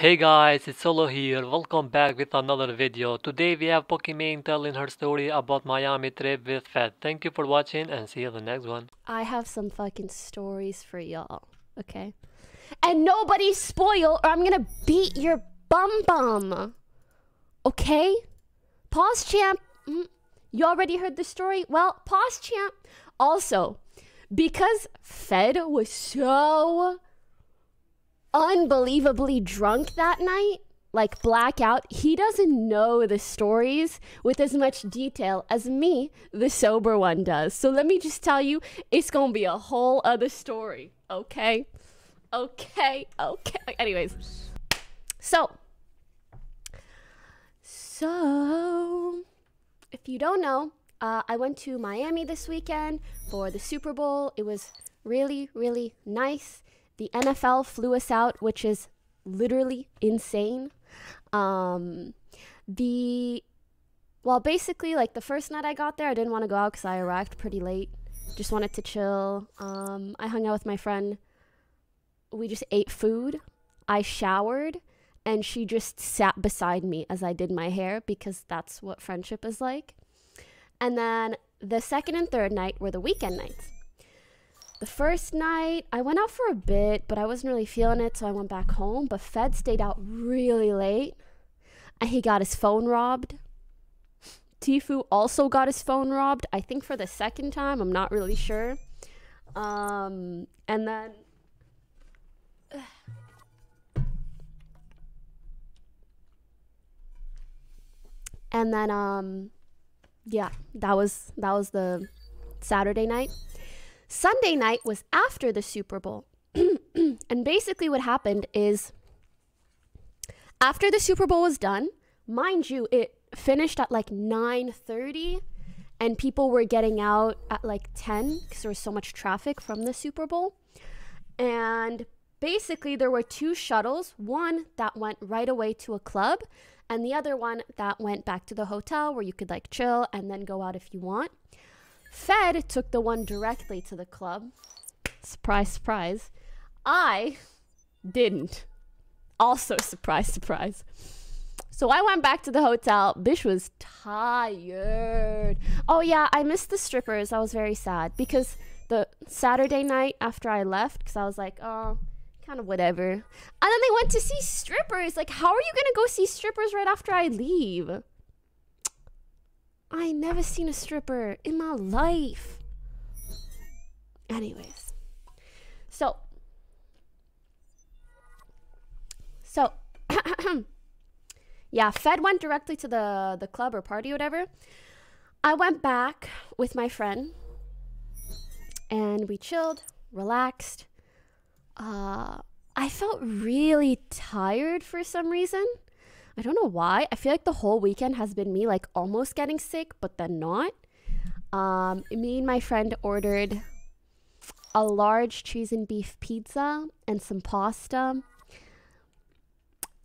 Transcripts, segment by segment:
Hey guys, it's Solo here. Welcome back with another video. Today we have Pokimane telling her story about Miami trip with Fed. Thank you for watching and see you in the next one. I have some fucking stories for y'all, okay? And nobody spoil or I'm gonna beat your bum. Okay? Pause, champ. You already heard the story? Well, pause, champ. Also, because Fed was so unbelievably drunk that night, like blackout, he doesn't know the stories with as much detail as me, the sober one, does. So let me just tell you, it's gonna be a whole other story, okay? Okay. Anyways, so if you don't know, I went to Miami this weekend for the Super Bowl. It was really, really nice. The NFL flew us out, which is literally insane. Basically, like the first night I got there, I didn't want to go out because I arrived pretty late. Just wanted to chill. I hung out with my friend. We just ate food. I showered, and she just sat beside me as I did my hair because that's what friendship is like. And then the second and third night were the weekend nights. The first night, I went out for a bit, but I wasn't really feeling it, so I went back home. But Fed stayed out really late, and he got his phone robbed. Tifu also got his phone robbed, I think for the second time. I'm not really sure. And then... yeah, that was the Saturday night. Sunday night was after the Super Bowl. And basically what happened is after the Super Bowl was done, mind you, it finished at like 9:30 and people were getting out at like 10 because there was so much traffic from the Super Bowl. And basically there were two shuttles, one that went right away to a club and the other one that went back to the hotel where you could like chill and then go out if you want. Fed took the one directly to the club. Surprise, surprise. I didn't. Also, surprise, surprise. So I went back to the hotel. Bish was tired. Oh yeah, I missed the strippers. I was very sad because the Saturday night after I left, because I was like, oh, kind of whatever. And then they went to see strippers. Like, how are you going to go see strippers right after I leave? I never seen a stripper in my life. Anyways. So yeah, Fed went directly to the club or party or whatever. I went back with my friend and we chilled, relaxed. I felt really tired for some reason. I don't know why. I feel like the whole weekend has been me like almost getting sick, but then not. Me and my friend ordered a large cheese and beef pizza and some pasta.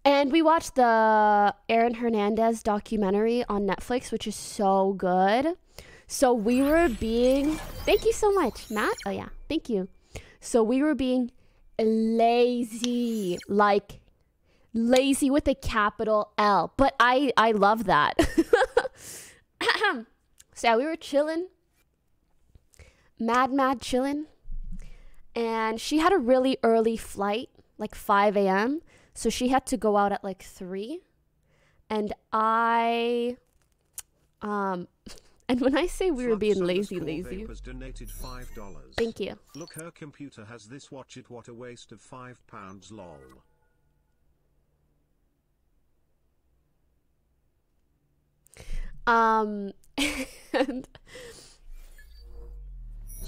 And we watched the Aaron Hernandez documentary on Netflix, which is so good. So we were being... Thank you so much, Matt. Oh yeah, thank you. So we were being lazy, like... lazy with a capital L, but I love that. So yeah, we were chilling, mad chilling, and she had a really early flight, like 5 a.m. So she had to go out at like 3, and and when I say we were being lazy, thank you. Look, her computer has this. Watch it. What a waste of £5, lol. And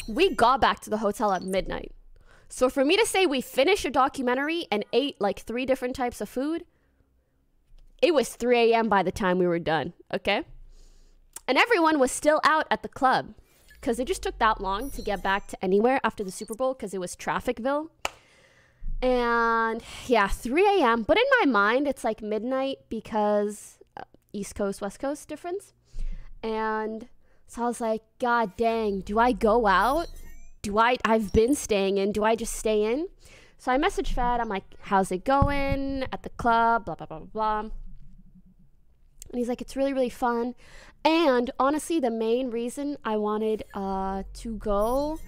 we got back to the hotel at midnight. So for me to say we finished a documentary and ate like 3 different types of food, it was 3 a.m. by the time we were done, okay? And everyone was still out at the club because it just took that long to get back to anywhere after the Super Bowl because it was Trafficville. And yeah, 3 a.m. But in my mind, it's like midnight because East Coast, West Coast difference. And so I was like, God dang, do I go out? I've been staying in. Do I just stay in? So I messaged Fed. I'm like, how's it going at the club? Blah, blah, blah, blah, blah. And he's like, it's really, really fun. And honestly, the main reason I wanted to go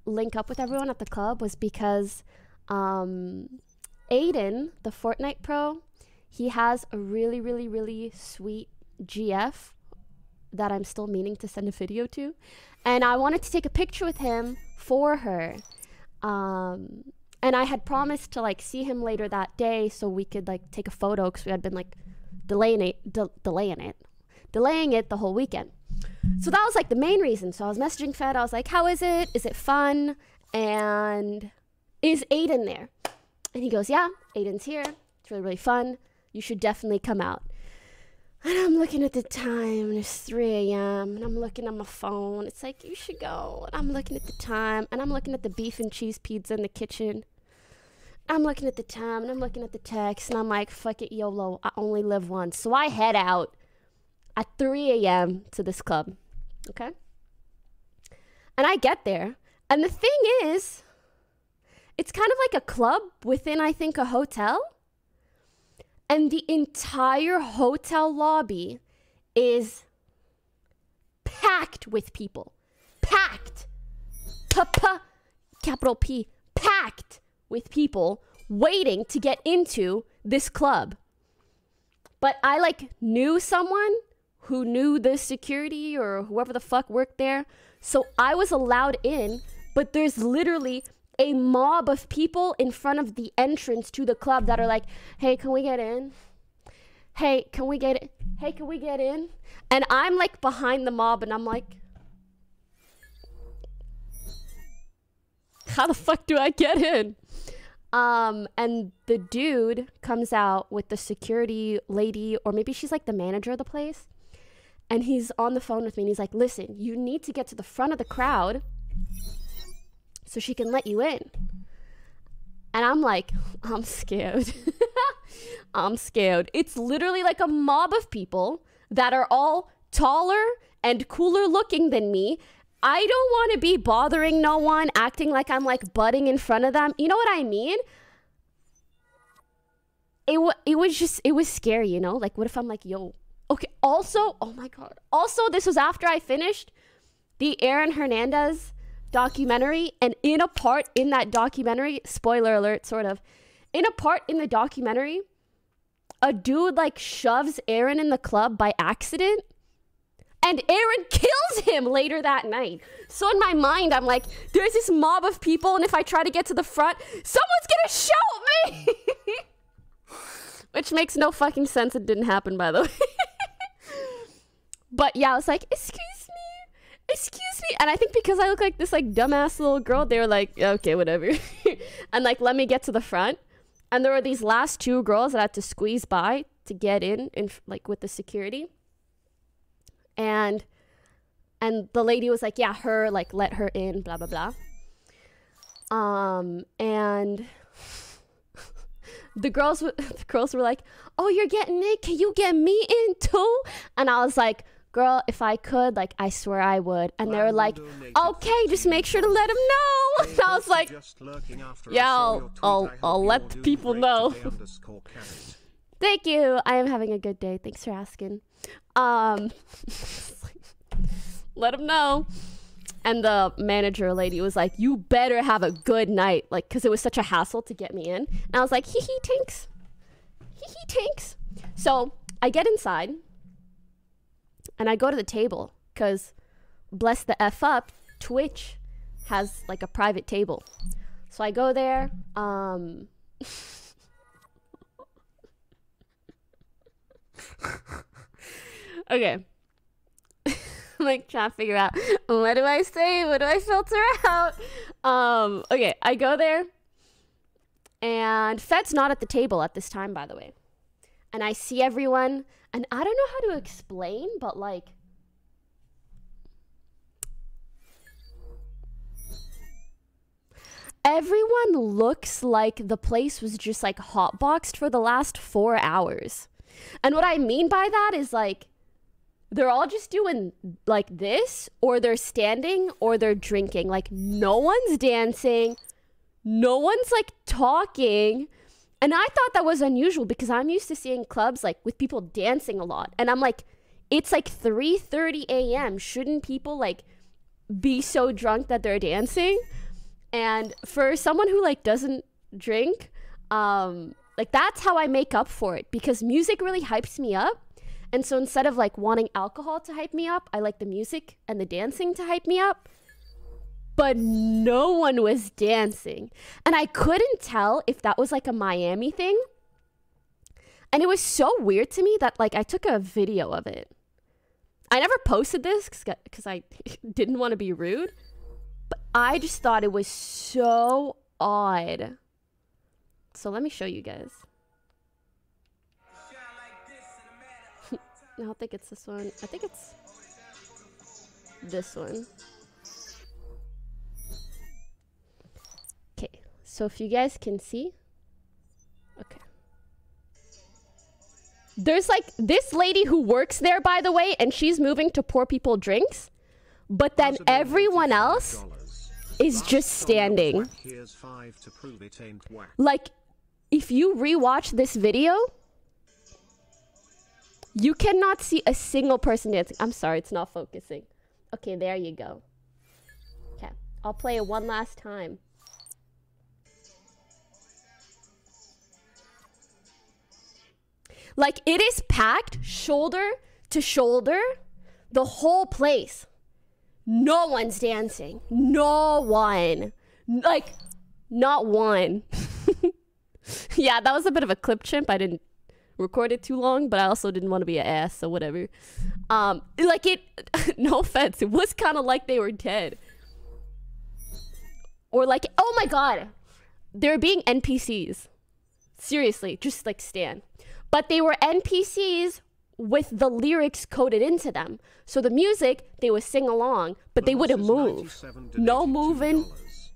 link up with everyone at the club was because Aiden, the Fortnite pro, he has a really, really, really sweet GF that I'm still meaning to send a video to. And I wanted to take a picture with him for her. And I had promised to like see him later that day so we could like take a photo because we had been like delaying it the whole weekend. So that was like the main reason. So I was messaging Fed. I was like, how is it? Is it fun? And is Aiden there? And he goes, yeah, Aiden's here. It's really, really fun. You should definitely come out. And I'm looking at the time, and it's 3 a.m., and I'm looking at my phone. It's like, you should go. And I'm looking at the time, and I'm looking at the beef and cheese pizza in the kitchen. I'm looking at the time, and I'm looking at the text, and I'm like, fuck it, YOLO. I only live once. So I head out at 3 a.m. to this club, okay? And I get there, and the thing is, it's kind of like a club within, I think, a hotel. And the entire hotel lobby is packed with people. Packed. Capital P. Packed with people waiting to get into this club. But I like knew someone who knew the security or whoever the fuck worked there. So I was allowed in, but there's literally a mob of people in front of the entrance to the club that are like, hey, can we get in? Hey, can we get in? Hey, can we get in? And I'm like behind the mob and I'm like, how the fuck do I get in? And the dude comes out with the security lady, or maybe she's like the manager of the place. And he's on the phone with me and he's like, listen, you need to get to the front of the crowd so she can let you in. And I'm like, I'm scared. I'm scared. It's literally like a mob of people that are all taller and cooler looking than me. I don't want to be bothering no one, acting like I'm like butting in front of them. You know what I mean? It was scary, you know? Like, what if I'm like, yo, okay. Also, oh my God. Also, this was after I finished the Aaron Hernandez documentary, and in a part in that documentary, spoiler alert, sort of, in a part in the documentary, a dude like shoves Aaron in the club by accident, and Aaron kills him later that night. So in my mind, I'm like, there's this mob of people, and if I try to get to the front, someone's gonna shoot me. Which makes no fucking sense. It didn't happen, by the way. But yeah, I was like, excuse me. And I think because I look like this like dumbass little girl, they were like, okay, whatever. And like, let me get to the front. And there were these last two girls that I had to squeeze by to get in like with the security. And the lady was like, yeah, her, like, let her in, blah, blah, blah. And the girls were like, oh, you're getting in? Can you get me in too? And I was like, girl, if I could, like, I swear I would. And they were like, okay, just make sure to let him know. And I was like, yeah, I'll let the people know. Thank you. I am having a good day. Thanks for asking. Let him know. And the manager lady was like, you better have a good night. Like, because it was such a hassle to get me in. And I was like, hee hee, tanks. Hee hee, tanks. So I get inside. And I go to the table. Because, bless the F up, Twitch has like a private table. So I go there. Okay. I'm like trying to figure out, what do I say? What do I filter out? Okay, I go there. And Fed's not at the table at this time, by the way. And I see everyone. And I don't know how to explain, but like, everyone looks like the place was just like hotboxed for the last 4 hours. And what I mean by that is like, they're all just doing like this, or they're standing, or they're drinking. Like, no one's dancing. no one's like talking. And I thought that was unusual because I'm used to seeing clubs like with people dancing a lot. And I'm like, it's like 3:30 a.m. Shouldn't people like be so drunk that they're dancing? And for someone who like doesn't drink, like that's how I make up for it, because music really hypes me up. And so instead of like wanting alcohol to hype me up, I like the music and the dancing to hype me up. But no one was dancing. And I couldn't tell if that was like a Miami thing. And it was so weird to me that like I took a video of it. I never posted this because I didn't want to be rude. But I just thought it was so odd. So let me show you guys. I don't think it's this one. I think it's this one. Okay, so if you guys can see. Okay. There's like this lady who works there, by the way, and she's moving to pour people drinks. But then everyone else is just standing. Like, if you rewatch this video, you cannot see a single person dancing. I'm sorry, it's not focusing. Okay, there you go. Okay, I'll play it one last time. Like, it is packed shoulder to shoulder, the whole place. No one's dancing. No one. Like, not one. Yeah, that was a bit of a clip chimp. I didn't record it too long, but I also didn't want to be an ass, so whatever. Like it, no offense, it was kind of like they were dead. Or like, oh my God, they're being NPCs. Seriously, just like Stan. But they were NPCs with the lyrics coded into them. So the music, they would sing along, but they wouldn't move. No moving,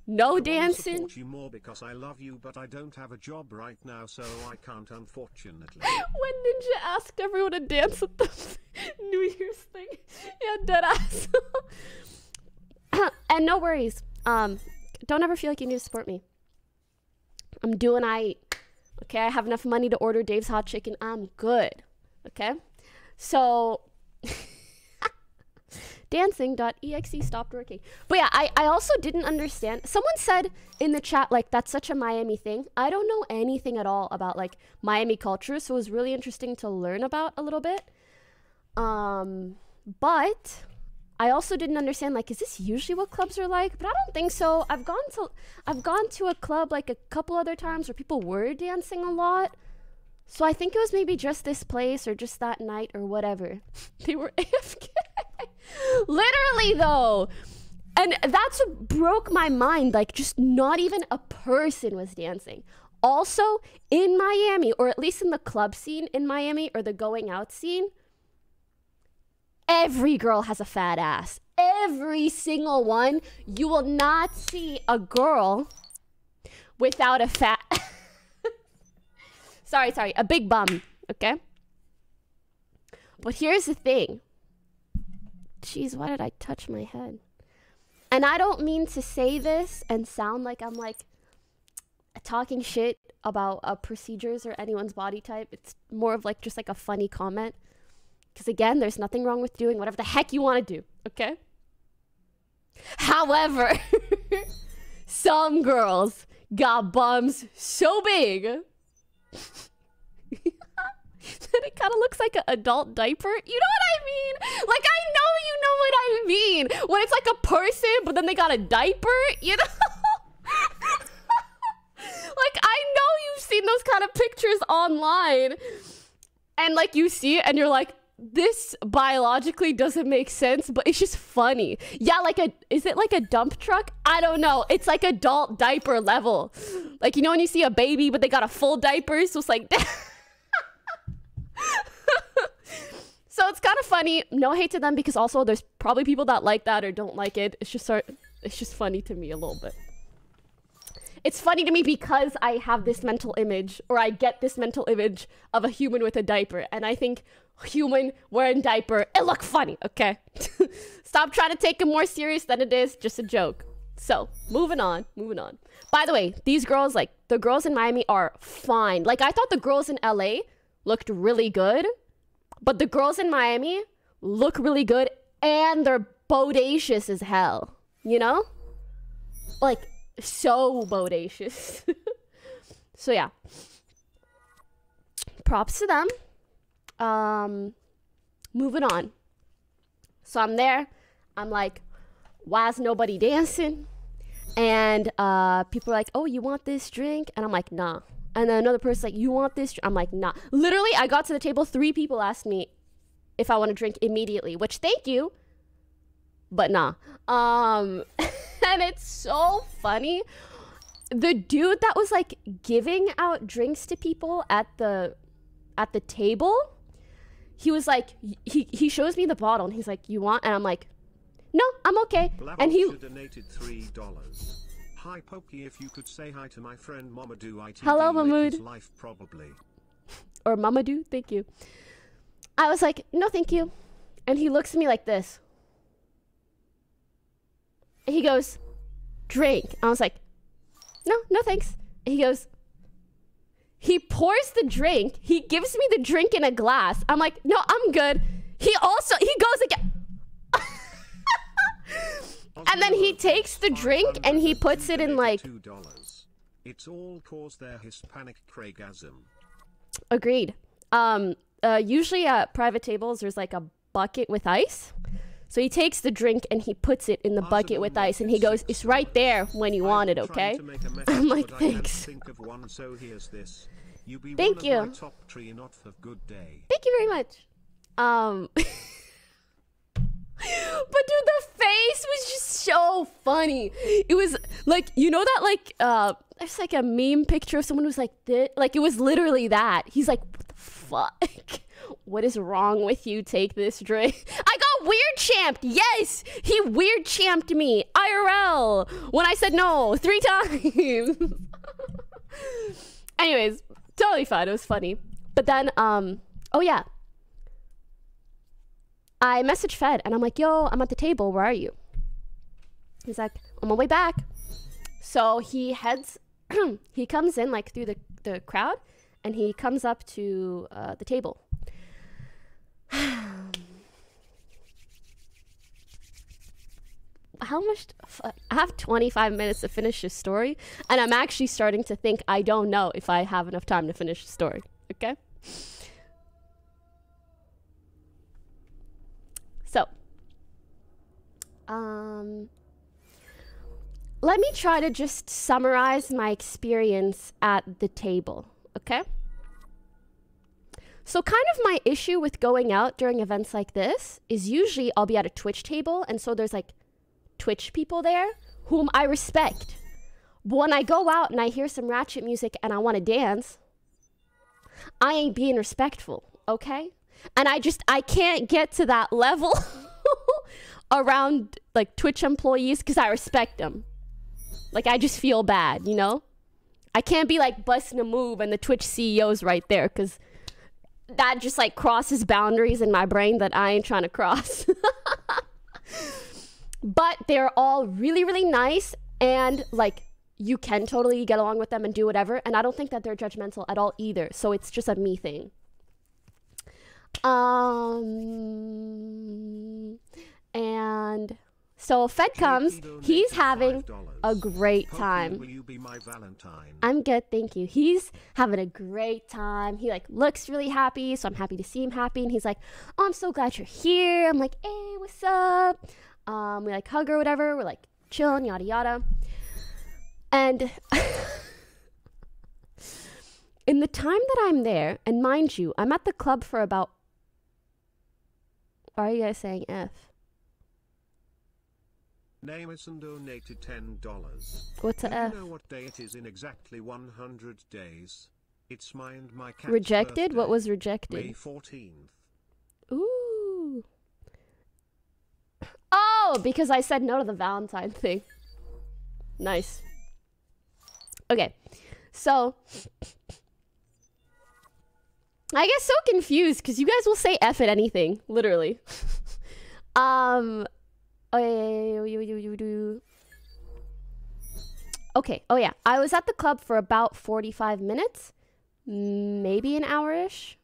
no dancing. You more because I love you, but I don't have a job right now, so I can't, unfortunately. When Ninja asked everyone to dance at the New Year's thing. Yeah, deadass. And no worries. Don't ever feel like you need to support me. I'm doing okay, I have enough money to order Dave's Hot Chicken. I'm good. Okay? So, dancing.exe stopped working. But yeah, I also didn't understand. Someone said in the chat, like, that's such a Miami thing. I don't know anything at all about, like, Miami culture, so it was really interesting to learn about a little bit. But I also didn't understand, like, is this usually what clubs are like? But I don't think so. I've gone to a club like a couple other times where people were dancing a lot. So I think it was maybe just this place or just that night or whatever. They were AFK. Literally though. And that's what broke my mind. Like, just not even a person was dancing. Also in Miami, or at least in the club scene in Miami or the going out scene, every girl has a fat ass. Every single one. You will not see a girl without a fat... sorry, a big bum, okay? But here's the thing. Jeez, why did I touch my head? And I don't mean to say this and sound like I'm like talking shit about procedures or anyone's body type. It's more of like just like a funny comment. Because again, there's nothing wrong with doing whatever the heck you want to do, okay? However, some girls got bums so big that it kind of looks like an adult diaper. You know what I mean? Like, I know you know what I mean. When it's like a person, but then they got a diaper, you know? Like, I know you've seen those kind of pictures online. And, like, you see it and you're like, this biologically doesn't make sense, but it's just funny. Yeah, like is it like a dump truck? I don't know. It's like adult diaper level. Like, you know when you see a baby, but they got a full diaper, so it's like that. So it's kind of funny. No hate to them, because also there's probably people that like that or don't like it. It's just funny to me a little bit. It's funny to me because I have this mental image, or I get this mental image of a human with a diaper, and I think human wearing diaper, it look funny, okay? Stop trying to take it more serious than it is. Just a joke. So, moving on. By the way, these girls, like, the girls in Miami are fine. Like, I thought the girls in LA looked really good, but the girls in Miami look really good, and they're bodacious as hell, you know? Like, so bodacious. So, yeah. Props to them. Moving on. So, I'm there. I'm like, why is nobody dancing? And people are like, oh, you want this drink? And I'm like, nah. And then another person's like, you want this? I'm like, nah. Literally, I got to the table. 3 people asked me if I want to drink immediately, which thank you, but nah. And it's so funny. The dude that was like giving out drinks to people at the table, he was like, he shows me the bottle and he's like, you want? And I'm like, no, I'm okay. And he donated $3. Hi Pokey, if you could say hi to my friend Mamadou ITD. Hello Mahmoud. Life probably. Or Mamadou, thank you. I was like, no thank you. And he looks at me like this. And he goes, drink. I was like, no thanks. And he goes, he pours the drink. He gives me the drink in a glass. I'm like, no, I'm good. He goes again. And then he takes the drink and he puts it in like... It's all cause their Hispanic Craigasm. Agreed. Usually at private tables, there's like a bucket with ice. So he takes the drink and he puts it in the bucket with ice and he goes, it's right there when you want it, okay? I'm like, thanks. Thank you. Thank you very much. But dude, the face was just so funny. It was like, you know that like there's like a meme picture of someone who's like this, like it was literally that. He's like, what the fuck? What is wrong with you? Take this drink. I got weird champed. Yes, he weird champed me IRL when I said no 3 times. Anyways, totally fine. It was funny. But then oh yeah, I messaged Fed and I'm like, yo, I'm at the table. Where are you? He's like, on my way back. So he heads, he comes in like through the crowd and he comes up to the table. How much? I have 25 minutes to finish this story. And I'm actually starting to think I don't know if I have enough time to finish the story. Okay? So, let me try to just summarize my experience at the table, okay? So kind of my issue with going out during events like this is usually I'll be at a Twitch table and so there's like Twitch people there whom I respect. But when I go out and I hear some ratchet music and I want to dance, I ain't being respectful, okay? And I can't get to that level around like Twitch employees because I respect them. Like I just feel bad, you know? I can't be like busting a move and the Twitch CEO's right there because that just like crosses boundaries in my brain that I ain't trying to cross. But they're all really, really nice and like you can totally get along with them and do whatever. And I don't think that they're judgmental at all either. So it's just a me thing. And so Fed comes, he's having a great time. Will you be my Valentine? I'm good, thank you. He's having a great time. He like looks really happy, so I'm happy to see him happy. And he's like, oh, I'm so glad you're here. I'm like, hey, what's up? We like hug or whatever. We're like chilling, yada yada. And in the time that I'm there, and mind you, I'm at the club for about... Why are you guys saying F? Nameson donated $10. What's a F? Do you know what day it is in exactly 100 days? It's my and my cat's Rejected? birthday. What was rejected? May 14th. Ooh. Oh, because I said no to the Valentine thing. Nice. Okay. So... I get so confused because you guys will say F at anything, literally. Okay. Oh yeah. I was at the club for about 45 minutes, maybe an hour-ish.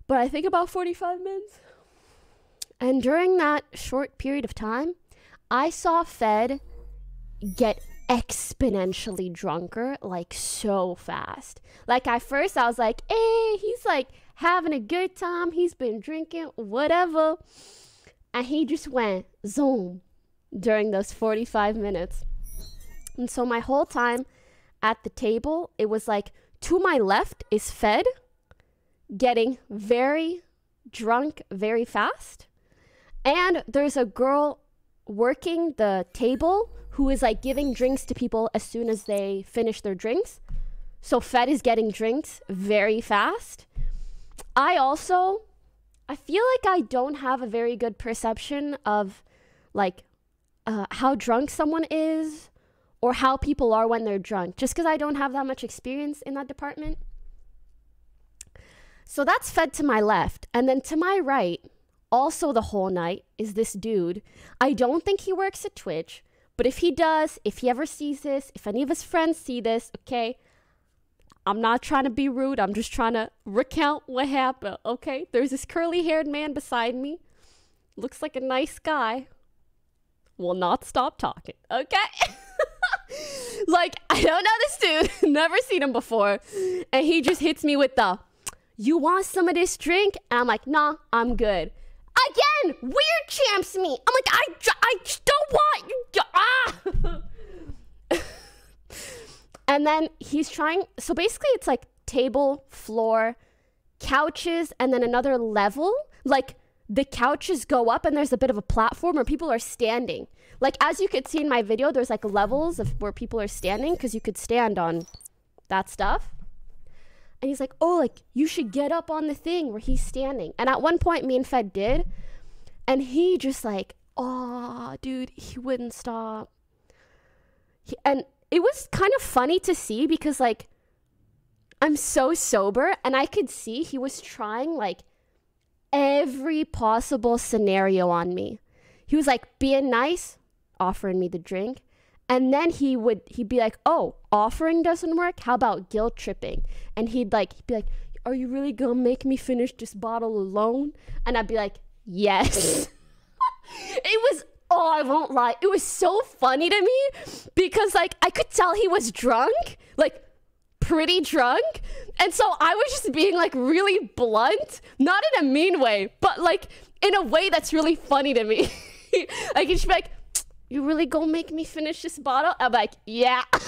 But I think about 45 minutes. And during that short period of time, I saw Fed get exponentially drunker, like so fast. Like at first I was like, hey, he's like having a good time. He's been drinking, whatever. And he just went zoom during those 45 minutes. And so my whole time at the table, it was like to my left is Fed getting very drunk very fast. And there's a girl working the table who is like giving drinks to people as soon as they finish their drinks. So Fed is getting drinks very fast. I feel like I don't have a very good perception of like how drunk someone is or how people are when they're drunk, just because I don't have that much experience in that department. So that's Fed to my left. And then to my right, also the whole night, is this dude. I don't think he works at Twitch, but if he does, if he ever sees this, if any of his friends see this, okay, I'm not trying to be rude. I'm just trying to recount what happened, okay? There's this curly-haired man beside me. Looks like a nice guy. Will not stop talking, okay? Like, I don't know this dude. Never seen him before. And he just hits me with the, you want some of this drink? And I'm like, nah, I'm good. Again, weird champs me. I'm like, I just don't want you. And then he's trying, so basically it's like table, floor, couches, and then another level. Like the couches go up and there's a bit of a platform where people are standing. Like as you could see in my video, there's like levels of where people are standing because you could stand on that stuff. And he's like, oh, like you should get up on the thing where he's standing. And at one point me and Fed did. And he just like, oh, dude, he wouldn't stop. And it was kind of funny to see because like I'm so sober and I could see he was trying like every possible scenario on me. He was like being nice, offering me the drink. And then he'd be like, oh, offering doesn't work? How about guilt tripping? And he'd be like, are you really gonna make me finish this bottle alone? And I'd be like, yes. It was, oh, I won't lie. It was so funny to me because like I could tell he was drunk, like pretty drunk. And so I was just being like really blunt, not in a mean way, but like in a way that's really funny to me. Like he'd just be like, you really gonna make me finish this bottle? I'm like, yeah. Like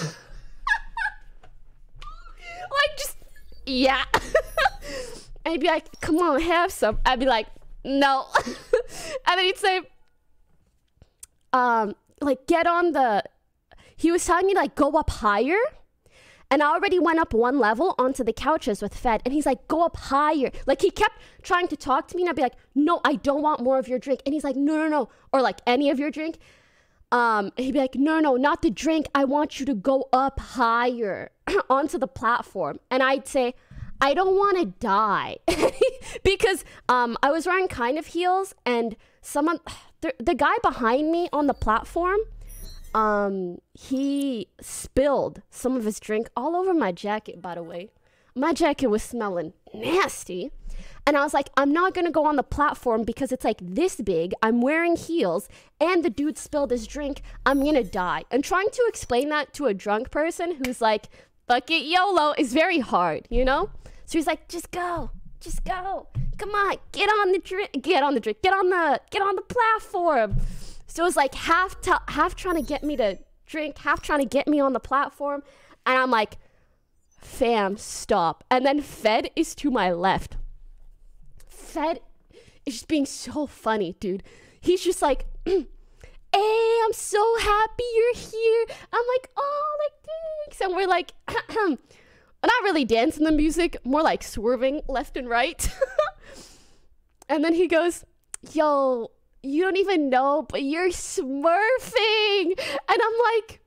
just, yeah. And he'd be like, come on, have some. I'd be like, no. And then he'd say, like get on the, he was telling me like go up higher. And I already went up one level onto the couches with Fed. And he's like, go up higher. Like he kept trying to talk to me and I'd be like, no, I don't want more of your drink. And he's like, no. Or like any of your drink. He'd be like, no, not the drink. I want you to go up higher onto the platform. And I'd say, I don't want to die. Because I was wearing kind of heels and the guy behind me on the platform, he spilled some of his drink all over my jacket, by the way. My jacket was smelling nasty. And I was like, I'm not going to go on the platform because it's like this big. I'm wearing heels and the dude spilled his drink. I'm going to die. And trying to explain that to a drunk person who's like, fuck it, YOLO, is very hard, you know? So he's like, just go. Come on, get on the platform. So it was like half trying to get me to drink, half trying to get me on the platform. And I'm like, fam, stop. And then Fed is to my left. Fed is just being so funny, dude. He's just like, hey, I'm so happy you're here. I'm like, oh, like, thanks. And we're like, not really dancing the music, more like swerving left and right. And then he goes, yo, you don't even know, but you're smurfing. And I'm like,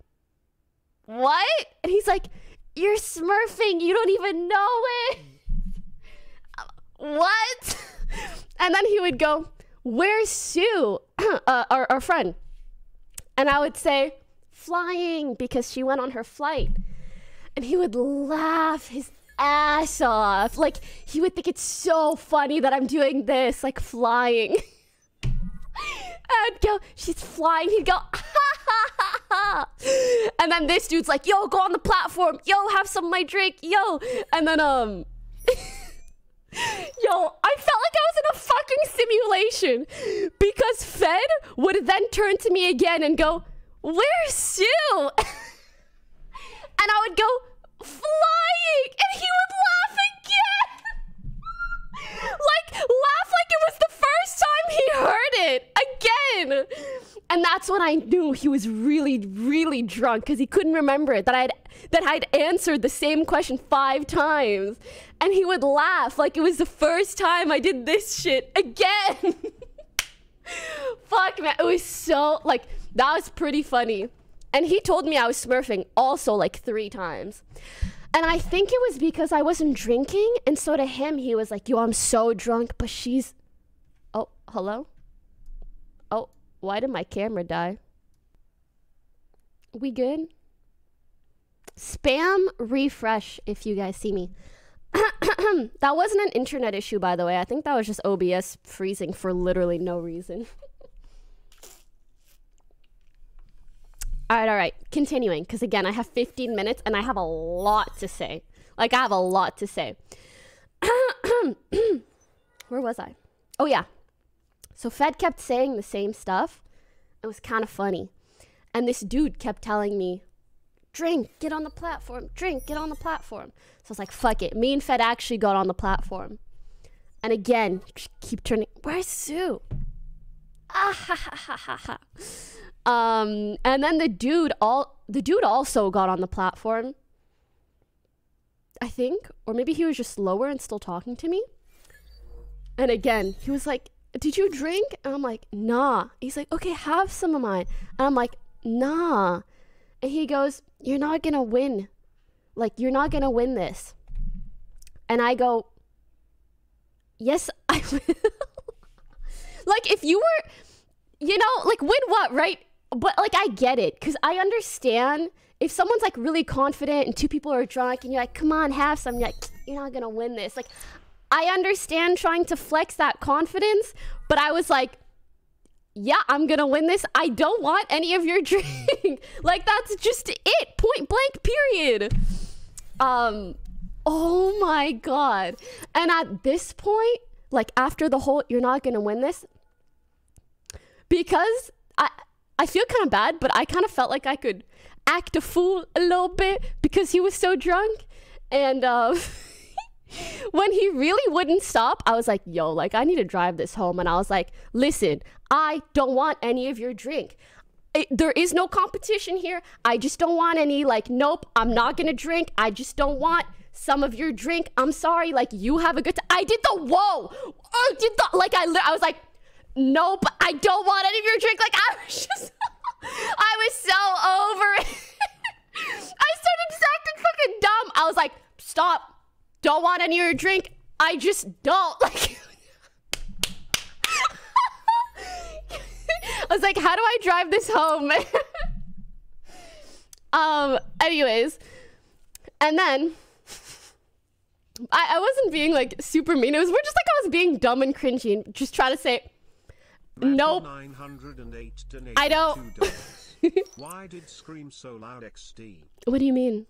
what? And he's like, you're smurfing. You don't even know it. What? And then he would go, where's Sue, our friend? And I would say, flying because she went on her flight. And he would laugh his ass off. Like, he would think it's so funny that I'm doing this, like flying. And go, she's flying. He'd go, ha ha ha ha. And then this dude's like, yo, go on the platform. Yo, have some of my drink. Yo. And then, yo, I felt like I was in a fucking simulation because Fed would then turn to me again and go, where's Sue? And I would go, flying. And he would laugh again. Like, laugh like it was the first time he heard it again. And that's when I knew he was really, really drunk because he couldn't remember it, that I'd answered the same question 5 times. And he would laugh like it was the first time I did this shit again. Fuck, man. It was so, like, that was pretty funny. And he told me I was smurfing also like 3 times. And I think it was because I wasn't drinking. And so to him, he was like, yo, I'm so drunk, but she's... Oh, hello? Oh, why did my camera die? We good? Spam refresh if you guys see me. That wasn't an internet issue, by the way. I think that was just OBS freezing for literally no reason. All right. Continuing, because again, I have 15 minutes and I have a lot to say. Like, I have a lot to say. Where was I? Oh, yeah. So Fed kept saying the same stuff. It was kind of funny. And this dude kept telling me, drink, get on the platform. Drink, get on the platform. So I was like, fuck it. Me and Fed actually got on the platform. And again, keep turning. Where's Sue? Ah, ha, ha, ha, ha, ha. And then the dude also got on the platform, I think, or maybe he was just lower and still talking to me. And again, he was like, did you drink? And I'm like, nah. He's like, okay, have some of mine. And I'm like, nah. And he goes, you're not gonna win. Like, you're not gonna win this. And I go, yes, I will. Like, if you were, you know, like, win what, right? But, like, I get it, because I understand if someone's, like, really confident and 2 people are drunk and you're like, come on, have some, you're like, you're not going to win this. Like, I understand trying to flex that confidence, but I was like, yeah, I'm going to win this. I don't want any of your drink. Like, that's just it. Point blank, period. Oh, my God. And at this point, like, after the whole, you're not going to win this, because I feel kind of bad, but I kind of felt like I could act a fool a little bit because he was so drunk. And when he really wouldn't stop, I was like, yo, like, I need to drive this home. And I was like, listen, I don't want any of your drink. There is no competition here. I just don't want any. Like, nope, I'm not going to drink. I just don't want some of your drink. I'm sorry. Like, you have a good time. I did the whoa. I did the, like, I was like, nope, I don't want any of your drink. Like, I was just, I was so over it. I started acting fucking dumb. I was like, stop. Don't want any of your drink. I just don't. Like, I was like, how do I drive this home? Anyways. And then, I wasn't being, like, super mean. It was more just like I was being dumb and cringy and just trying to say, nope. 908 I don't. Why did scream so loud XD? What do you mean?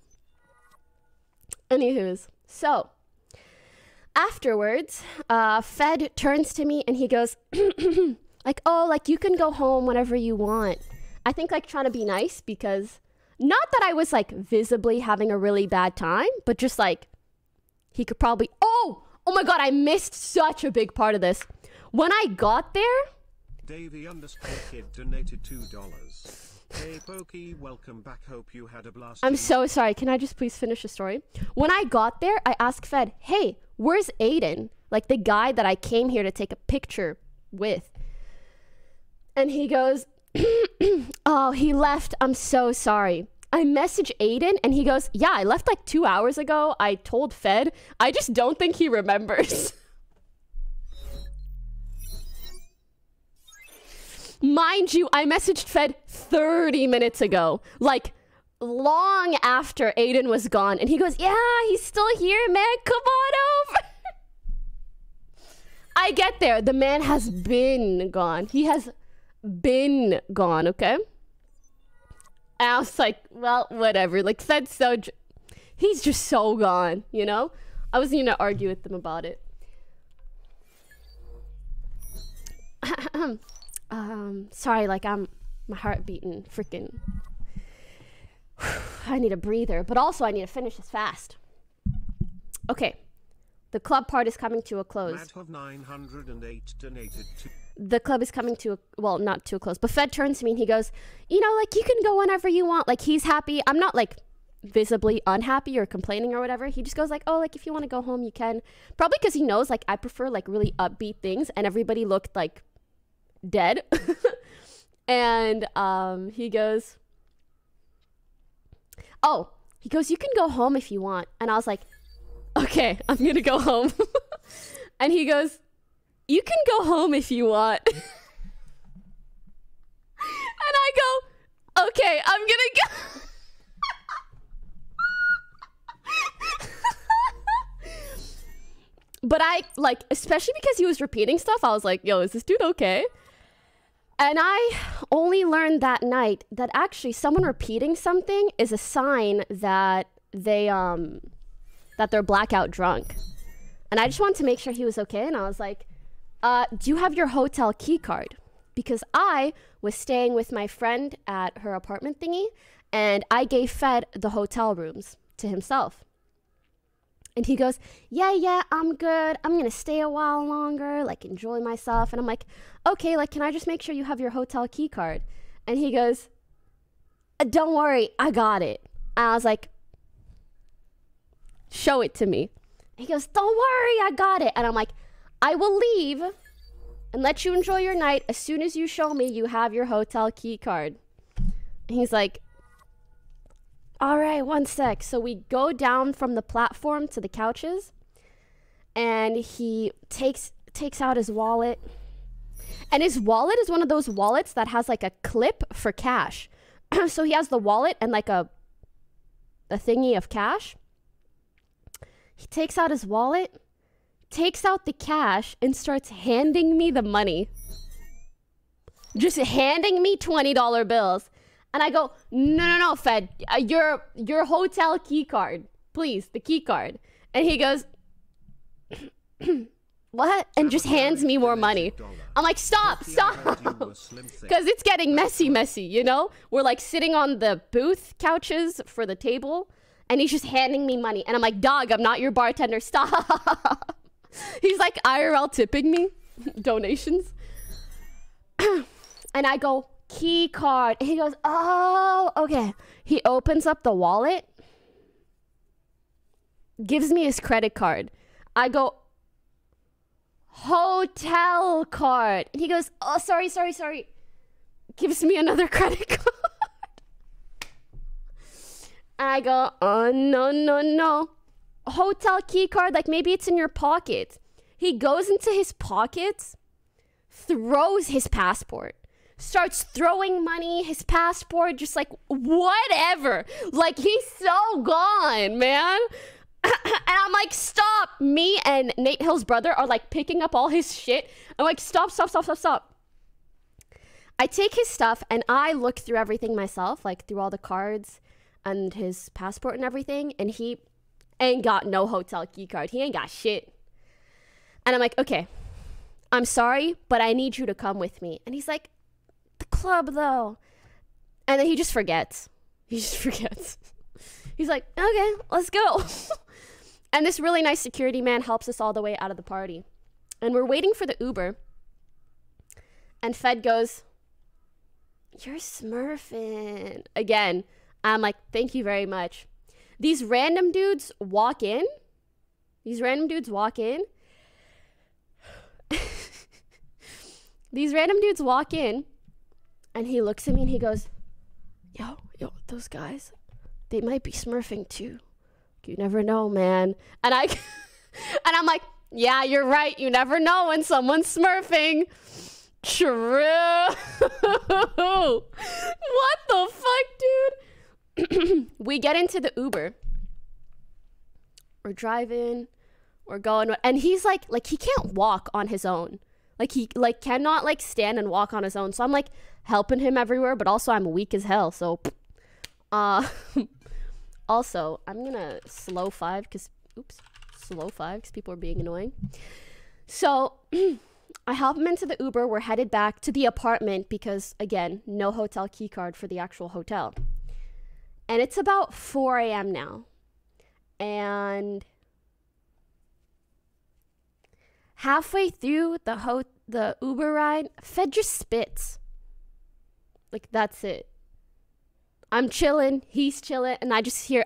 Anywho's, so afterwards, Fed turns to me and he goes, like, oh, like, you can go home whenever you want. I think, like, trying to be nice because not that I was, like, visibly having a really bad time, but just, like, he could probably, oh my God, I missed such a big part of this. When I got there, Davey_kid donated $2. Hey Pokey, welcome back. Hope you had a blast. I'm so sorry. Can I just please finish the story? When I got there, I asked Fed, hey, where's Aiden? Like, the guy that I came here to take a picture with. And he goes, oh, he left. I'm so sorry. I message Aiden and he goes, yeah, I left like 2 hours ago. I told Fed. I just don't think he remembers. Mind you, I messaged Fed 30 minutes ago. Like, long after Aiden was gone. And he goes, yeah, he's still here, man. Come on over. I get there. The man has been gone. He has been gone, okay? And I was like, well, whatever. Like, Fed's so... He's just so gone, you know? I wasn't gonna argue with them about it. Sorry, like, my heart beating freaking... I need a breather, but also I need to finish this fast. Okay. The club part is coming to a close. The club is coming to a, well, not to a close, but Fed turns to me and he goes, you know, like, you can go whenever you want. Like, he's happy. I'm not, like, visibly unhappy or complaining or whatever. He just goes like, oh, like, if you want to go home, you can. Probably because he knows, like, I prefer, like, really upbeat things, and everybody looked, like, dead. And he goes, oh, he goes, you can go home if you want. And I was like, okay, I'm gonna go home. And he goes, you can go home if you want. And I go, okay, I'm gonna go. But I, like, especially because he was repeating stuff, I was like, yo, is this dude okay? And I only learned that night that actually someone repeating something is a sign that they're blackout drunk. And I just wanted to make sure he was okay. And I was like, do you have your hotel key card? Because I was staying with my friend at her apartment thingy, and I gave Fed the hotel rooms to himself. And he goes, yeah, I'm good. I'm going to stay a while longer, like, enjoy myself. And I'm like, okay, like, can I just make sure you have your hotel key card? And he goes, don't worry, I got it. And I was like, show it to me. He goes, don't worry, I got it. And I'm like, I will leave and let you enjoy your night as soon as you show me you have your hotel key card. And he's like, all right, one sec. So we go down from the platform to the couches, and he takes out his wallet. And his wallet is one of those wallets that has, like, a clip for cash. So he has the wallet and, like, a thingy of cash. He takes out his wallet, takes out the cash, and starts handing me the money. Just handing me $20 bills. And I go, no, Fed, your hotel key card, please, the key card. And he goes, what? And just hands me more money. I'm like, stop. Because it's getting messy, you know? We're, like, sitting on the booth couches for the table, and he's just handing me money. And I'm like, dog, I'm not your bartender, stop. He's, like, IRL tipping me donations. And I go, key card. He goes, oh, okay. He opens up the wallet, gives me his credit card. I go, hotel card. And he goes, oh, sorry. Gives me another credit card. And I go, oh, no. Hotel key card, like, maybe it's in your pocket. He goes into his pockets, throws his passport, starts throwing money, his passport, just like, whatever. Like, he's so gone, man. And I'm like, stop. Me and Nate Hill's brother are, like, picking up all his shit. I'm like, stop. I take his stuff and I look through everything myself, like, through all the cards and his passport and everything. And he ain't got no hotel key card. He ain't got shit. And I'm like, okay, I'm sorry, but I need you to come with me. And he's like, the club though. And then he just forgets. He's like, okay, let's go. And this really nice security man helps us all the way out of the party. And we're waiting for the Uber. And Fed goes, you're smurfing. Again, I'm like, thank you very much. These random dudes walk in. These random dudes walk in, and he looks at me and he goes, yo, those guys, they might be smurfing too. You never know, man. And I'm like, yeah, you're right. You never know when someone's smurfing. True. What the fuck, dude? We get into the Uber. We're driving. We're going. And he's like he can't walk on his own. Like he cannot like stand and walk on his own. So I'm like helping him everywhere, but also I'm weak as hell. So also I'm gonna slow five because people are being annoying. So I help him into the Uber. We're headed back to the apartment because again, no hotel key card for the actual hotel. And it's about 4 a.m. now. And halfway through the Uber ride, Fed just spits. Like, that's it. I'm chilling, he's chilling, and I just hear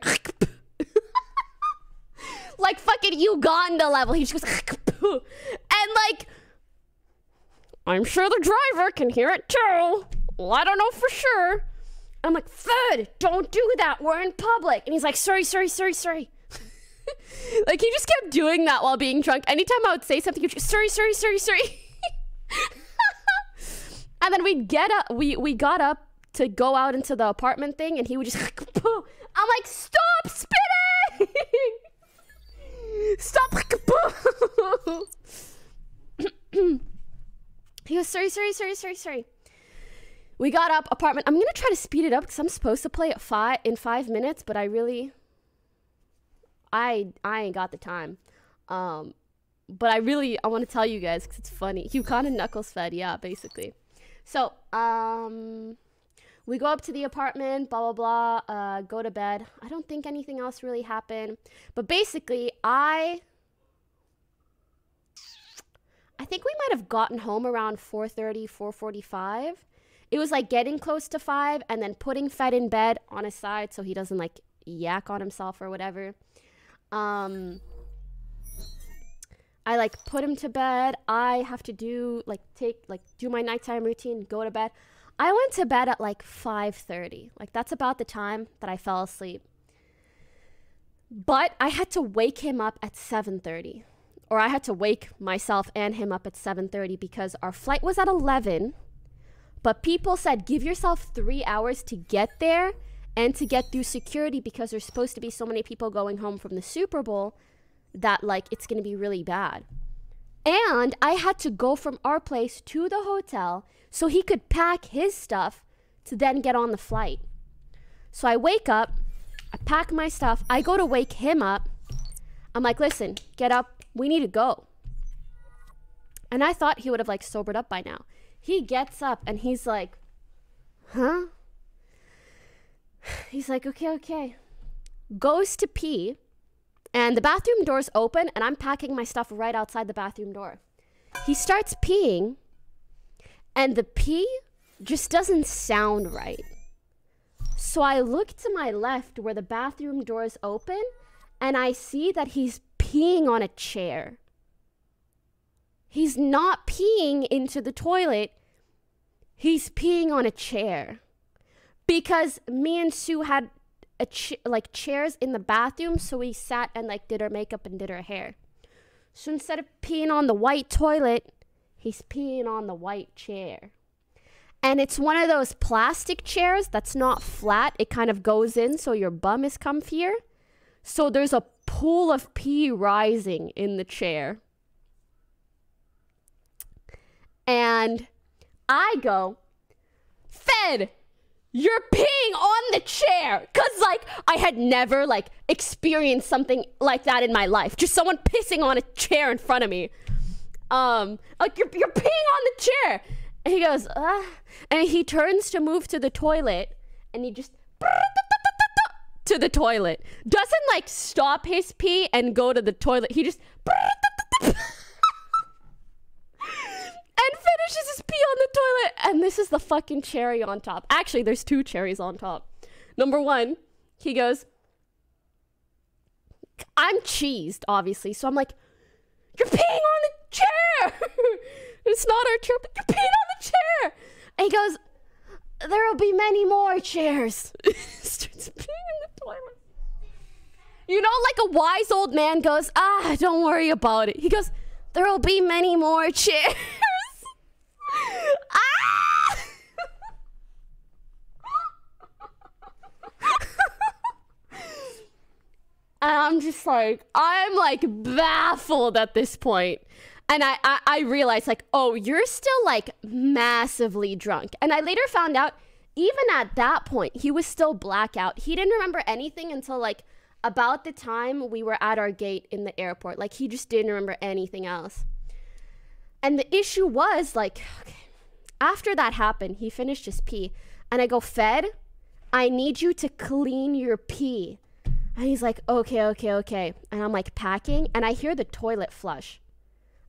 like fucking Uganda level. He just goes and like, I'm sure the driver can hear it too. Well, I don't know for sure. I'm like, Fed, don't do that. We're in public. And he's like, sorry. Like, he just kept doing that while being drunk. Anytime I would say something, he'd just, sorry. And then we got up to go out into the apartment thing, and he would just, I'm like, stop spitting! Stop. He goes, sorry. We got up, apartment. I'm gonna try to speed it up because I'm supposed to play it in 5 minutes, but I ain't got the time. But I want to tell you guys because it's funny. Uganda knuckles Fed, yeah, basically. So, we go up to the apartment, blah, blah, blah, go to bed. I don't think anything else really happened. But basically, I think we might have gotten home around 4:30, 4:45. It was like getting close to 5 and then putting Fed in bed on his side so he doesn't like yak on himself or whatever. I like put him to bed. I have to do my nighttime routine, go to bed. I went to bed at like 5:30. Like that's about the time that I fell asleep. But I had to wake him up at 7:30. Or I had to wake myself and him up at 7:30 because our flight was at 11. But people said, give yourself 3 hours to get there and to get through security because there's supposed to be so many people going home from the Super Bowl that like it's going to be really bad. And I had to go from our place to the hotel so he could pack his stuff to then get on the flight. So I wake up, I pack my stuff, I go to wake him up. I'm like, listen, get up, we need to go. And I thought he would have like sobered up by now. He gets up and he's like, huh? He's like, okay. Goes to pee. And the bathroom door's open and I'm packing my stuff right outside the bathroom door. He starts peeing and the pee just doesn't sound right. So I look to my left where the bathroom door is open and I see that he's peeing on a chair. He's not peeing into the toilet. He's peeing on a chair. Because me and Sue had chairs in the bathroom, so we sat and like did our makeup and did our hair. So instead of peeing on the white toilet, he's peeing on the white chair. And it's one of those plastic chairs that's not flat. It kind of goes in so your bum is comfier. So there's a pool of pee rising in the chair. And I go, Fed, you're peeing on the chair. Cause like I had never like experienced something like that in my life. Just someone pissing on a chair in front of me. Like you're peeing on the chair. And he goes, and he turns to move to the toilet and he just to the toilet. Doesn't like stop his pee and go to the toilet. He just and finishes his pee on the toilet. And this is the fucking cherry on top. Actually, there's 2 cherries on top. Number 1, he goes, I'm cheesed, obviously. So I'm like, you're peeing on the chair. It's not our chair, but you're peeing on the chair. And he goes, there will be many more chairs. Starts peeing in the toilet. You know, like a wise old man goes, don't worry about it. He goes, there will be many more chairs. And I'm just like, I'm like baffled at this point. And I realized like, oh, you're still like massively drunk. And I later found out, even at that point, he was still blackout. He didn't remember anything until like about the time we were at our gate in the airport. Like he just didn't remember anything else. And the issue was like, okay, after that happened, he finished his pee. And I go, Fed, I need you to clean your pee. And he's like, okay. And I'm like packing and I hear the toilet flush.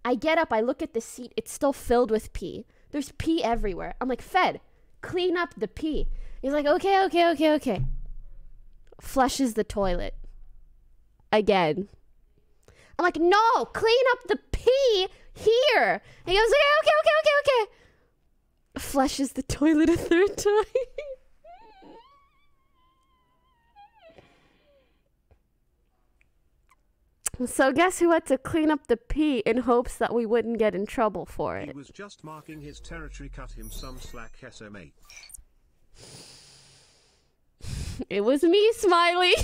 I get up, I look at the seat, it's still filled with pee. There's pee everywhere. I'm like, Fed, clean up the pee. He's like, okay. Flushes the toilet. Again. I'm like, no, clean up the pee here. And he goes, okay. Flushes the toilet a third time. So guess who had to clean up the pee in hopes that we wouldn't get in trouble for it? He was just marking his territory, cut him some slack, SMH. It was me, Smiley.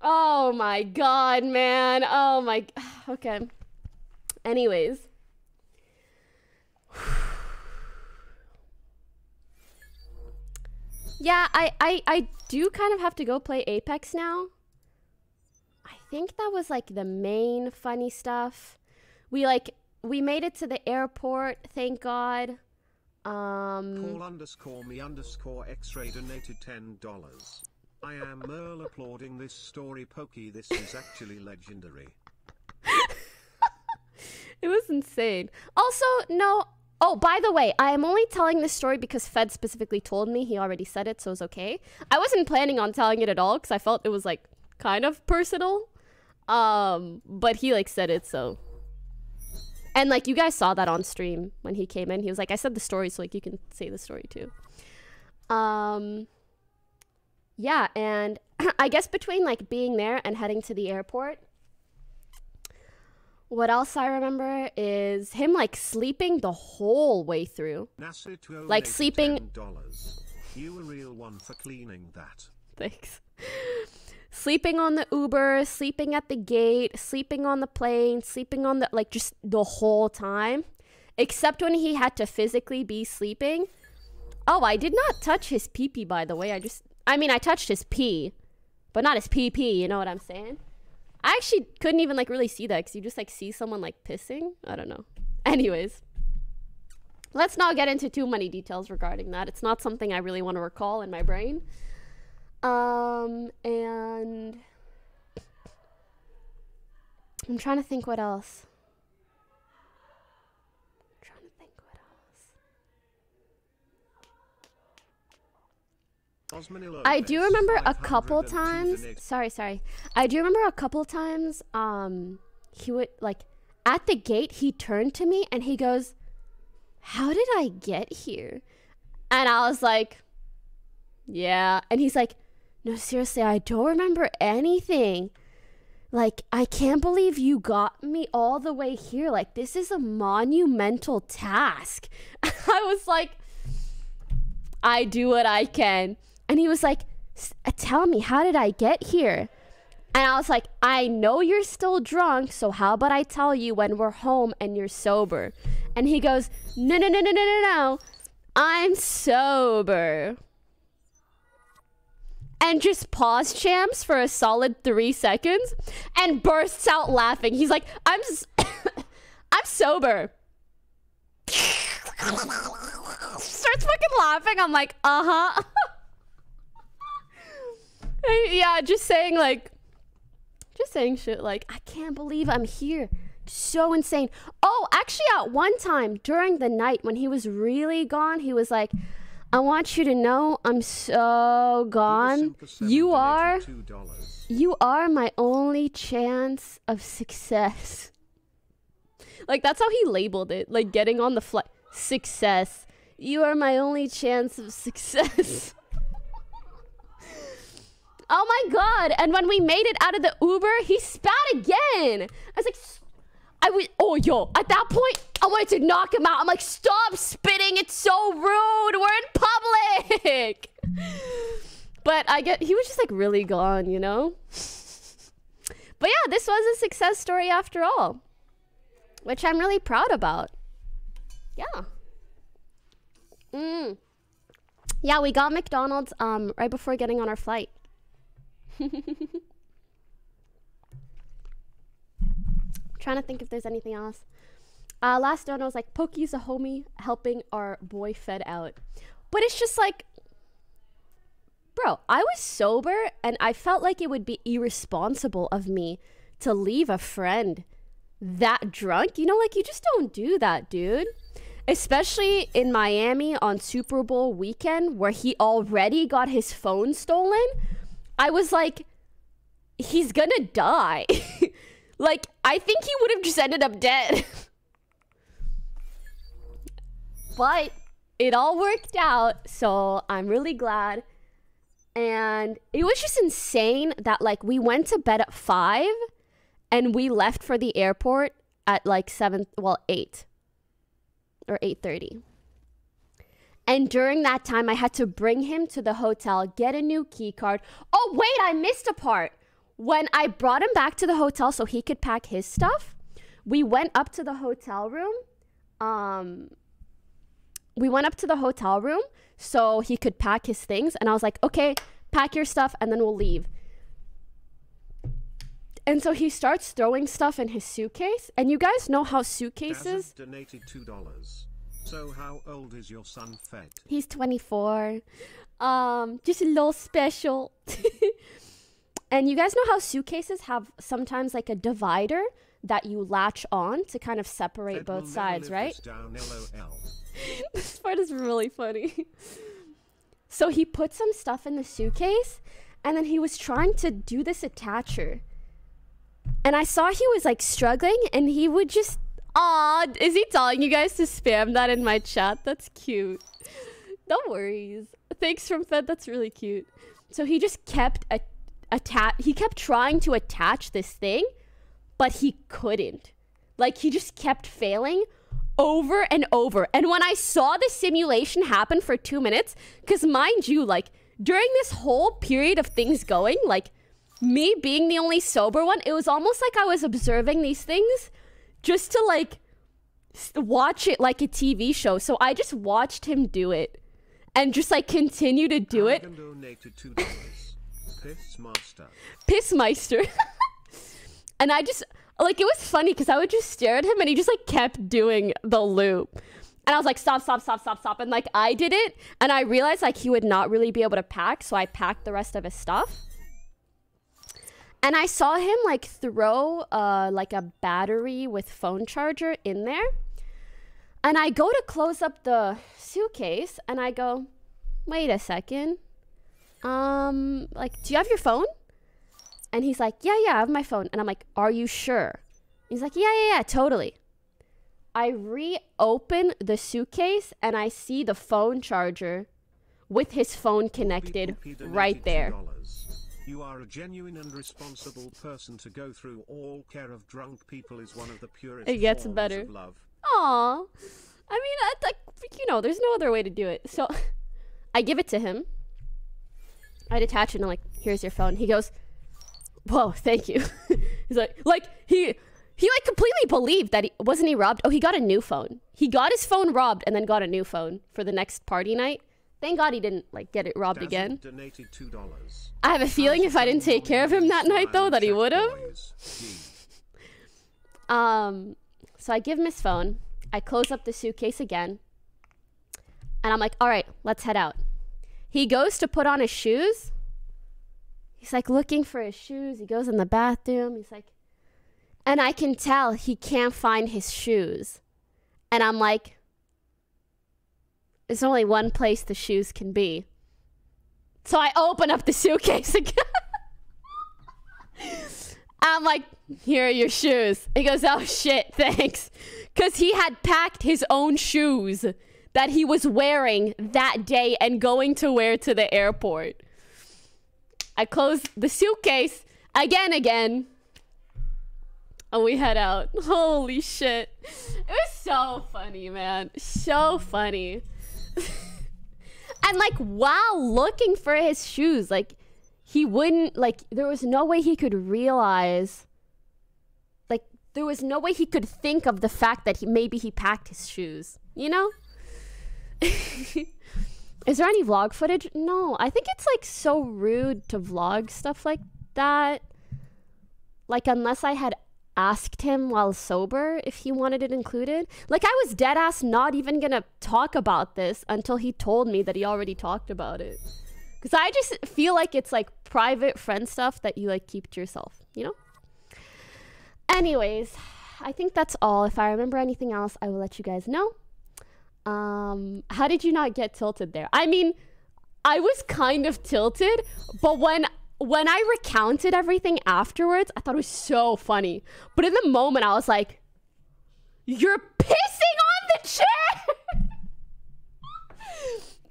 Oh my god, man. Oh my... Okay. Anyways. Yeah, I do kind of have to go play Apex now. I think that was like the main funny stuff. We made it to the airport, thank God. Call_me_X-ray donated $10. I am Merle applauding this story, Pokey. This is actually legendary. It was insane. Also, no. Oh, by the way, I am only telling this story because Fed specifically told me. He already said it, so it's okay. I wasn't planning on telling it at all because I felt it was like kind of personal. But he like said it, so. And like you guys saw that on stream when he came in. He was like, I said the story, so like you can say the story too. Yeah, and I guess between like being there and heading to the airport, what else I remember is him like sleeping the whole way through. Like sleeping. You a real one for cleaning that. Thanks. Sleeping on the Uber, sleeping at the gate, sleeping on the plane, sleeping on the like just the whole time, except when he had to physically be sleeping. Oh, I did not touch his pee-pee, by the way. I mean, I touched his pee, but not his pee-pee. You know what I'm saying? I actually couldn't even like really see that because you just like see someone like pissing. I don't know. Anyways, let's not get into too many details regarding that. It's not something I really want to recall in my brain. And I'm trying to think what else. I do remember a couple times. Sorry. I do remember a couple times. He would like at the gate. He turned to me and he goes, "How did I get here?" And I was like, "Yeah." And he's like, "No, seriously, I don't remember anything. Like, I can't believe you got me all the way here. Like, this is a monumental task." I was like, "I do what I can." And he was like, "Tell me, how did I get here?" And I was like, "I know you're still drunk, so how about I tell you when we're home and you're sober?" And he goes, No, I'm sober." And just pause champs for a solid 3 seconds and bursts out laughing. He's like, I'm sober. Starts fucking laughing. I'm like, uh-huh. Yeah, just saying shit like, I can't believe I'm here. So insane. Oh, actually at one time during the night when he was really gone, he was like, "I want you to know I'm so gone. You are my only chance of success." Like that's how he labeled it. Like getting on the flight. Success. You are my only chance of success. Oh my god. And when we made it out of the Uber, he spat again. I was like, at that point, I wanted to knock him out. I'm like, "Stop spitting. It's so rude. We're in public." But he was just like really gone, you know? But yeah, this was a success story after all, which I'm really proud about. Yeah. Yeah, we got McDonald's right before getting on our flight. Trying to think if there's anything else. Last donor was like, Pokey's a homie helping our boy Fed out. But it's just like, bro, I was sober and I felt like it would be irresponsible of me to leave a friend that drunk. You know, like, you just don't do that, dude. Especially in Miami on Super Bowl weekend where he already got his phone stolen. I was like, he's gonna die. Like, I think he would have just ended up dead. But it all worked out, so I'm really glad. And it was just insane that, like, we went to bed at 5 and we left for the airport at like 8 or 8:30. And during that time, I had to bring him to the hotel, get a new key card. Oh, wait, I missed a part. When I brought him back to the hotel so he could pack his stuff, we went up to the hotel room. So he could pack his things. And I was like, okay, pack your stuff and then we'll leave. And so he starts throwing stuff in his suitcase. And you guys know how suitcases... donated $2. So how old is your son Fed? He's 24. Just a little special. And you guys know how suitcases have sometimes like a divider that you latch on to kind of separate Fed both sides, right? Down, LOL. This part is really funny. So he put some stuff in the suitcase and then he was trying to do this attacher. And I saw he was like struggling and he would just, aw, is he telling you guys to spam that in my chat? That's cute. No worries. Thanks from Fed, that's really cute. So he just kept he kept trying to attach this thing, but he couldn't. Like, he just kept failing over and over. And when I saw the simulation happen for 2 minutes, because mind you, like, during this whole period of things going, like, me being the only sober one, it was almost like I was observing these things just to, like, watch it like a TV show. So I just watched him do it and just, like, continue to do it. Donated $2. Pissmyster. And I just, like, it was funny because I would just stare at him and he just, like, kept doing the loop. And I was like, stop. And, like, I did it. And I realized, like, he would not really be able to pack. So I packed the rest of his stuff. And I saw him, like, throw, like, a battery with phone charger in there. And I go to close up the suitcase. And I go, wait a second. Like, do you have your phone? And he's like, yeah, I have my phone. And I'm like, are you sure? He's like, yeah, totally. I reopen the suitcase and I see the phone charger with his phone connected right there. You are a genuine and responsible person. To go through all care of drunk people is one of the purest it gets forms better. Of love. Aw. I mean, like, you know, there's no other way to do it. So I give it to him. I detach it and I'm like, here's your phone. He goes, whoa, thank you. He's like he like completely believed that wasn't he robbed? Oh, he got a new phone. He got his phone robbed and then got a new phone for the next party night. Thank God he didn't, like, get it robbed again. Donated $2. I have a feeling if I didn't take care of him that night though, that he would have. So I give him his phone. I close up the suitcase again. And I'm like, all right, let's head out. He goes to put on his shoes. He's like looking for his shoes. He goes in the bathroom. He's like, and I can tell he can't find his shoes. And I'm like, there's only one place the shoes can be. So I open up the suitcase again. I'm like, here are your shoes. He goes, oh shit, thanks. Because he had packed his own shoes that he was wearing that day and going to wear to the airport. I close the suitcase again. And we head out. Holy shit. It was so funny, man. So funny. And like while looking for his shoes, like he wouldn't, like there was no way he could realize, like there was no way he could think of the fact that maybe he packed his shoes, you know? Is there any vlog footage? No, I think it's like so rude to vlog stuff like that. Like unless I had asked him while sober if he wanted it included. Like I was dead ass not even gonna talk about this until he told me that he already talked about it. Because I just feel like it's like private friend stuff that you like keep to yourself, you know? Anyways, I think that's all. If I remember anything else, I will let you guys know. How did you not get tilted there? I mean, I was kind of tilted, but when I recounted everything afterwards, I thought it was so funny. But in the moment, I was like, you're pissing on the chair!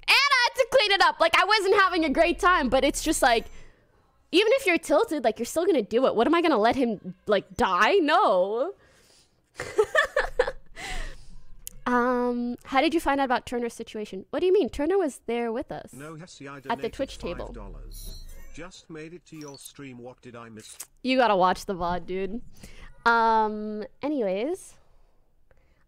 And I had to clean it up. Like, I wasn't having a great time, but it's just like, even if you're tilted, like, you're still gonna do it. What am I gonna let him, like, die? No. How did you find out about Turner's situation? What do you mean? Turner was there with us No, Hessie, I at the Twitch table. $5. Just made it to your stream. What did I miss? You gotta watch the VOD, dude. Anyways,